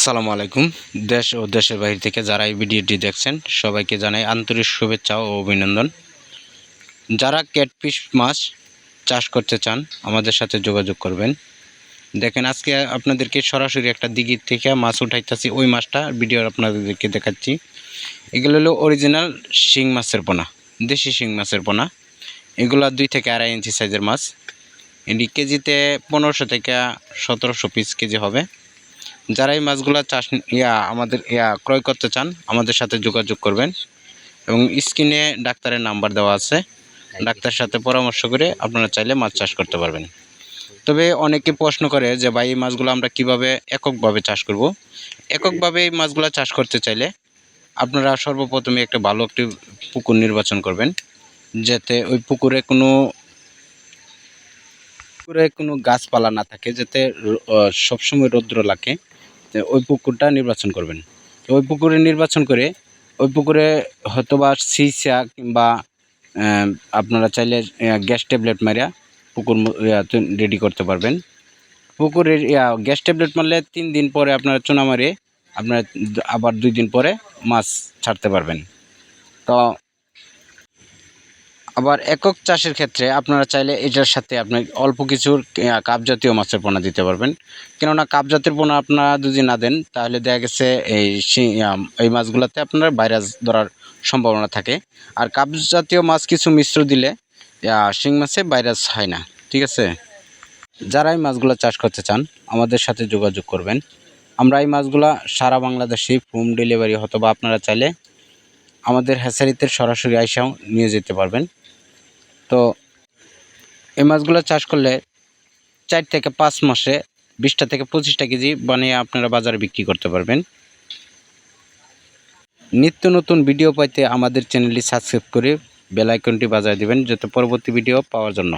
আসসালামু আলাইকুম। দেশ ও দেশের বাইরে থেকে যারা এই ভিডিওটি দেখছেন সবাইকে জানাই আন্তরিক শুভেচ্ছা ও অভিনন্দন। যারা ক্যাটফিশ মাছ চাষ করতে চান আমাদের সাথে যোগাযোগ করবেন। দেখেন আজকে আপনাদেরকে সরাসরি একটা দিঘির থেকে মাছ উঠাইতেছি, ওই মাছটা ভিডিও আপনাদেরকে দেখাচ্ছি। এগুলো হলো অরিজিনাল শিং মাছের পোনা, দেশি শিং মাছের পোনা। এগুলো 2 থেকে 2.5 ইঞ্চি সাইজের মাছ। এটি কেজিতে 1500 থেকে 1700 পিস কেজি হবে। যারা এই মাছগুলো আমাদের ক্রয় করতে চান আমাদের সাথে যোগাযোগ করবেন এবং স্ক্রিনে ডাক্তারের নাম্বার দেওয়া আছে, ডাক্তারের সাথে পরামর্শ করে আপনারা চাইলে মাছ চাষ করতে পারবেন। তবে অনেকে প্রশ্ন করে যে ভাই এই মাছগুলো আমরা কিভাবে এককভাবে চাষ করব। এককভাবে এই মাছগুলো চাষ করতে চাইলে আপনারা সর্বপ্রথমে একটা ভালো একটি পুকুর নির্বাচন করবেন, যাতে ওই পুকুরে কোনো গাছপালা না থাকে, যাতে সবসময় রৌদ্র লাগে। ওই পুকুরটা নির্বাচন করবেন। তো ওই পুকুরে নির্বাচন করে ওই পুকুরে হয়তোবা সিসা কিংবা আপনারা চাইলে গ্যাস ট্যাবলেট মারিয়া পুকুর রেডি করতে পারবেন। পুকুরের গ্যাস ট্যাবলেট মারলে 3 দিন পরে আপনারা চুনা মারে আপনারা আবার 2 দিন পরে মাছ ছাড়তে পারবেন। তো আবার একক চাষের ক্ষেত্রে আপনারা চাইলে এটার সাথে আপনি অল্প কিছু কাপ জাতীয় মাছের পোনা দিতে পারবেন। কেননা কাপ জাতীয় পোনা আপনারা যদি না দেন তাহলে দেখা গেছে এই মাছগুলোতে আপনার ভাইরাস ধরার সম্ভাবনা থাকে। আর কাপ জাতীয় মাছ কিছু মিশ্র দিলে শিং মাছে ভাইরাস হয় না। ঠিক আছে, যারা এই মাছগুলো চাষ করতে চান আমাদের সাথে যোগাযোগ করবেন। আমরা এই মাছগুলো সারা বাংলাদেশে হোম ডেলিভারি, অথবা আপনারা চাইলে আমাদের হ্যাচারিতে সরাসরি আইসাও নিয়ে যেতে পারবেন। তো এই মাছগুলো চাষ করলে 4 থেকে 5 মাসে 20টা থেকে 25টা কেজি বানিয়ে আপনারা বাজারে বিক্রি করতে পারবেন। নিত্য নতুন ভিডিও পাইতে আমাদের চ্যানেলটি সাবস্ক্রাইব করে বেল আইকনটি বাজিয়ে দিবেন, যাতে পরবর্তী ভিডিও পাওয়ার জন্য।